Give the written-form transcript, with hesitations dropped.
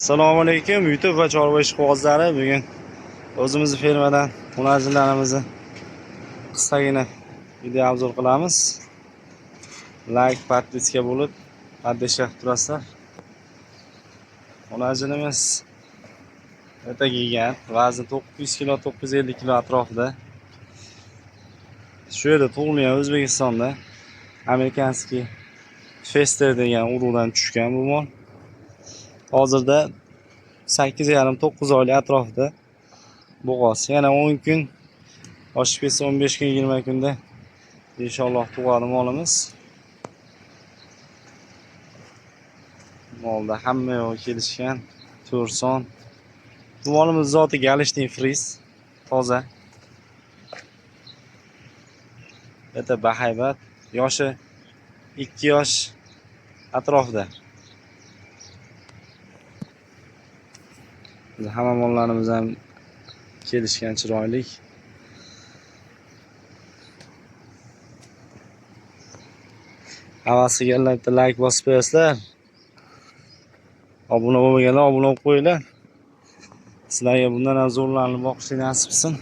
Assalomu alaykum YouTube va chorva ishqibozlari. Bugun o'zimizni fermadan xonajinlarimizni qisqagina video obzor qilamiz. Like, podpiska bo'lib, podpishka qilib turasizlar. Xonajinimiz o'ta kelgan, vazni 900 kg, 950 kg atrofida. Shu yerda tug'ilgan, O'zbekistonda amerikanskiy Fester degan urug'dan tushgan bu mol. Hozirda 8,5-9 oylik atrofida bo'g'oz. Yana 10 kun oshib ketsa 15 kun 20 kunda inshaalloh tug'adi molimiz. Molda hamma yo'q kelishgan, to'rson. Bu molimiz zoti Galishtin Friz, toza. O'ta bahaybat, yoshi 2 yosh atrofida. Hamma mollarimiz ham kelishgan, chiroyli. Havasi kelganlar bitta like bosib qo'yasizlar. Obuna bo'lmaganlar obuna bo'lib qo'yinglar. Sizlarga bundan ham zo'rlarni boqishni nasib qilsin.